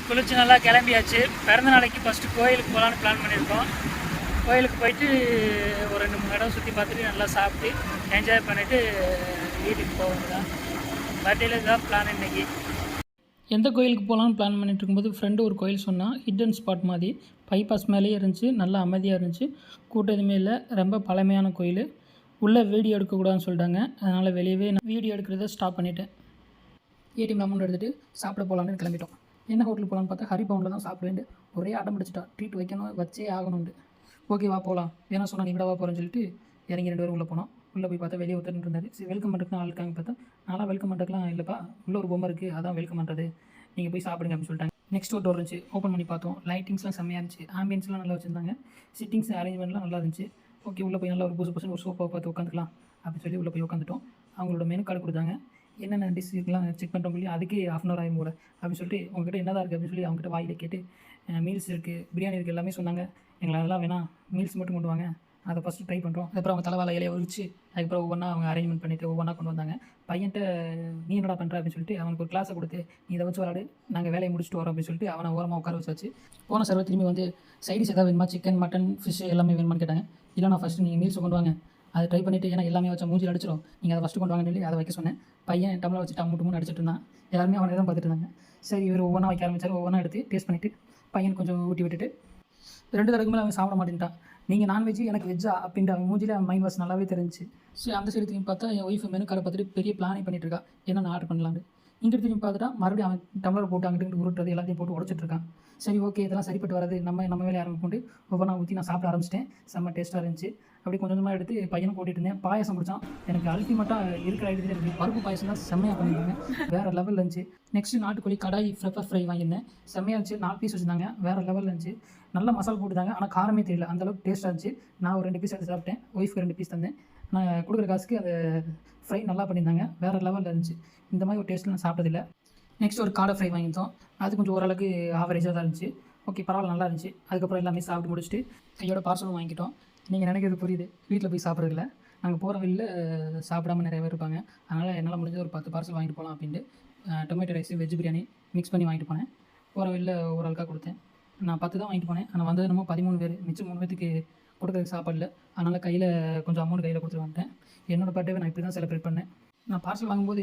குளிச்சு நல்லா கிளம்பியாச்சு. பிறந்த நாளைக்கு ஃபஸ்ட்டு கோயிலுக்கு போகலான்னு பிளான் பண்ணியிருக்கோம். கோயிலுக்கு போயிட்டு ஒரு 2-3 இடம் சுற்றி பார்த்துட்டு நல்லா சாப்பிட்டு என்ஜாய் பண்ணிவிட்டு வீட்டுக்கு போகிறது தான். பர்த்டேல இதுதான் பிளான் இன்றைக்கி. எந்த கோயிலுக்கு போகலான்னு பிளான் பண்ணிட்டு இருக்கும்போது ஃப்ரெண்டு ஒரு கோயில் சொன்னால், ஹிடன் ஸ்பாட் மாதிரி பைபாஸ் மேலேயே இருந்துச்சு. நல்லா அமைதியாக இருந்துச்சு, கூட்டம் எதுவுமே இல்லை. ரொம்ப பழமையான கோயில். உள்ளே வீடியோ எடுக்கக்கூடாதுன்னு சொல்லிட்டாங்க. அதனால் வெளியவே நான் வீடியோ எடுக்கிறத ஸ்டாப் பண்ணிவிட்டேன். ஏடிஎம் அமௌண்ட் எடுத்துகிட்டு சாப்பிட போகலான்னு கிளம்பிட்டோம். என்ன ஹோட்டலுக்கு போகலான்னு பார்த்தா ஹரிபவனில் தான் சாப்பிடுவேன். ஒரே ஆட்டம் பிடிச்சிட்டா, ட்ரீட் வைக்கணும், வச்சே ஆகணும்ண்டு. ஓகே வா போகலாம், ஏன்னா சொன்னால் நீ விட வா போகிறேன்னு சொல்லிட்டு இறங்கி 2 பேரும் உள்ளே போனோம். உள்ளே போய் பார்த்தா வெளியே ஒருத்தர் இருந்தார். சரி வெல்கம் பண்ணுறதுக்கு ஆள் இருக்காங்க பார்த்தா, நான்லாம் வெல்கம் பண்ணுறதுலாம் இல்லைப்பா, உள்ளே ஒரு பொம்மை இருக்குது, அதான் வெல்கம் பண்ணுறது, நீங்கள் போய் சாப்பிடுங்க அப்படின்னு சொல்லிட்டாங்க. நெக்ஸ்ட் ஒரு டோர் இருந்துச்சு, ஓப்பன் பண்ணி பார்த்தோம். லைட்டிங்ஸ்லாம் செம்மையாக இருந்துச்சு, ஆம்பியன்ஸ்லாம் நல்லா வச்சுருந்தாங்க, சிட்டிங்ஸ் அரேஞ்ச்மெண்ட்லாம் நல்லா இருந்துச்சு. ஓகே உள்ளே போய் நல்லா ஒரு புதுசு ஒரு சோஃபாவை பார்த்து உட்காந்துக்கலாம் அப்படின்னு சொல்லி உள்ளே போய் உட்காந்துட்டோம். அவங்களோட மெனு கார்டு கொடுத்தாங்க. என்னென்ன டிஷ் இருக்கலாம் செக் பண்ணுறோம் சொல்லி, அதுக்கே 1/2 hour ஆகும் கூட அப்படின்னு சொல்லிட்டு, உங்ககிட்ட என்னதான் இருக்குது அப்படின்னு சொல்லி அவங்ககிட்ட வாயில கேட்டு, மீல்ஸ் இருக்குது, பிரியாணி இருக்குது, எல்லாமே சொன்னாங்க. எங்களை அதெல்லாம் வேணாம், மீல்ஸ் மட்டும் கொண்டு வாங்க, அதை ஃபஸ்ட்டு ட்ரை பண்ணுறோம். அதுக்கப்புறம் அவங்க தலைவாழை இலையை உரிச்சு அதுக்கப்புறம் ஒவ்வொன்றா அவங்க அரேஞ்ச்மெண்ட் பண்ணிவிட்டு ஒவ்வொன்றா கொண்டு வந்தாங்க. பையன்ட்ட நீ என்னடா பண்ணுற அப்படின்னு சொல்லிட்டு அவனுக்கு ஒரு கிளாஸை கொடுத்து, நீ இதை வச்சு விளாடு, நாங்கள் வேலையை முடிச்சுட்டு வரோம் அப்படின்னு சொல்லிட்டு அவனை ஓரமாக உட்கார வச்சாச்சு. போன சர்வர் திரும்பி வந்து சைடிஸ் எதாவது வேணுமா, சிக்கன் மட்டன் ஃபிஷ் எல்லாமே வேணுமான்னு கேட்டாங்க. இல்லை நான் ஃபஸ்ட்டு நீங்கள் மீல்ஸ் கொண்டு வாங்க, அதை ட்ரை பண்ணிவிட்டு, ஏன்னா எல்லாமே வச்சா மூஞ்சில் அடிச்சிடும், நீங்கள் அதை ஃபஸ்ட்டு கொண்டு வாங்கன்னு சொல்லி அதை வைக்க சொன்னேன். பையன் டம்ளர் வச்சுட்டு அம்முட்டு அடிச்சிட்டு இருந்தான். எல்லாருமே அவனை தான் பார்த்துட்டு இருந்தாங்க. சரி இவர் ஒவ்வொன்றா வைக்க ஆரம்பிச்சார். ஒவ்வொன்றா எடுத்து டேஸ்ட் பண்ணிவிட்டு பையன் கொஞ்சம் ஊட்டி விட்டுட்டு 2 தடவைக்கு மேலே அவன் சாப்பிட மாட்டேன்ட்டான். நீங்கள் நான்வெஜ் எனக்கு வெஜ்ஜா அப்படின்ற அவன் மூஞ்சில் அவன் மைண்ட் வாஷ் நல்லாவே தெரிஞ்சிச்சு. சரி அந்த சைடு திரும்பி பார்த்தா என் ஒய்ஃப் மெனு கார்டை பார்த்துட்டு பெரிய பிளானே பண்ணிட்டு இருக்கா, என்ன நான் ஆர்டர் பண்ணலான்னு. இங்கே திரும்பி பார்த்துட்டா மறுபடியும் அவன் டம்ளர் போட்டு அங்கிட்டு உருட்டுறது எல்லாத்தையும் போட்டு உடச்சிட்டு இருக்கான். சரி ஓகே இதெல்லாம் சரிப்பட்டு வராது, நம்ம வேலையை ஆரம்பிக்கொண்டு ஒவ்வொன்றா ஊற்றி நான் சாப்பிட ஆரம்பிச்சிட்டேன். செம்ம டேஸ்ட்டாக இருந்துச்சு. அப்படி கொஞ்சம் கொஞ்சமாக எடுத்து பையனும் போட்டுட்டு இருந்தேன். பாயசம் குடித்தான். எனக்கு அல்டிமேட்டாக இருக்கிற ஐடியா எனக்கு பருப்பு பாயசம் தான் செம்மையாக பண்ணியிருந்தாங்க, வேறு லெவலில் இருந்துச்சு. நெக்ஸ்ட்டு நாட்டுக்கோழி கடாய் பெப்பர் ஃப்ரை வாங்கியிருந்தேன். செம்மையாக இருந்துச்சு. 4 பீஸ் வச்சுருந்தாங்க, வேறு லெவலில் இருந்துச்சு. நல்லா மசாலா போட்டுதாங்க, ஆனால் காரமே தெரியல, அந்தளவுக்கு டேஸ்ட்டாக இருந்துச்சு. நான் ஒரு 2 பீஸ் எடுத்து சாப்பிட்டேன், ஒய்ஃப்க்கு 2 பீஸ் தந்தேன். நான் கொடுக்குற காசுக்கு அந்த ஃப்ரை நல்லா பண்ணியிருந்தாங்க, வேறு லெவலில் இருந்துச்சு. இந்த மாதிரி ஒரு டேஸ்ட்டில் நான் சாப்பிட்டதில்லை. நெக்ஸ்ட் ஒரு காடை ஃப்ரை வாங்கியிருந்தோம். அது கொஞ்சம் ஓரளவுக்கு ஆவரேஜாக தான் இருந்துச்சு. ஓகே பரவாயில்ல, நல்லா இருந்துச்சு. அதுக்கப்புறம் எல்லாமே சாப்பிட்டு முடிச்சுட்டு கையோட பார்சலும் வாங்கிட்டோம். நீங்கள் நினைக்கிறது புரியுது, வீட்டில் போய் சாப்பிட்றதில்ல, நாங்கள் போகிற வழியில் சாப்பிடாம நிறைய பேர் இருப்பாங்க. அதனால் என்னால் முடிஞ்ச ஒரு 10 பார்சல் வாங்கிட்டு போகலாம் அப்படின்ட்டு tomato rice veg biryani mix பண்ணி வாங்கிட்டு போனேன். போகிற வழியில் ஒரு ஆளுக்காக கொடுத்தேன். நான் 10 தான் வாங்கிட்டு போனேன், ஆனால் வந்தது என்னமோ 13 பேர். மிச்சம் 3 பேருக்கு கொடுக்குறதுக்கு சாப்பாடு இல்லை. அதனால் கையில் கொஞ்சம் அமௌண்ட் கையில் கொடுத்துட்டு வந்துட்டேன். என்னோடய பர்த்டேவை நான் இப்படி தான் செலிப்ரேட் பண்ணேன். நான் பார்சல் வாங்கும்போது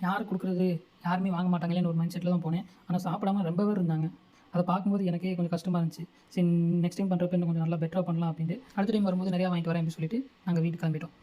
யார் கொடுக்குறது, யாருமே வாங்க மாட்டாங்களேன்னு ஒரு மைண்ட் செட்டில் தான் போனேன். ஆனால் சாப்பிடாம ரொம்ப பேர் இருந்தாங்க. அதை பார்க்கும்போது எனக்கே கொஞ்சம் கஷ்டமாக இருந்துச்சு. சரி நெக்ஸ்ட் டைம் பண்ணுறப்ப இன்னும் கொஞ்சம் நல்லா பெட்டராக பண்ணலாம் அப்படின்ட்டு அடுத்த டைம் வரும்போது நிறையா வாங்கிட்டு வரேன் அப்படின்னு சொல்லிட்டு நாங்கள் வீட்டுக்கு கிளம்பிட்டோம்.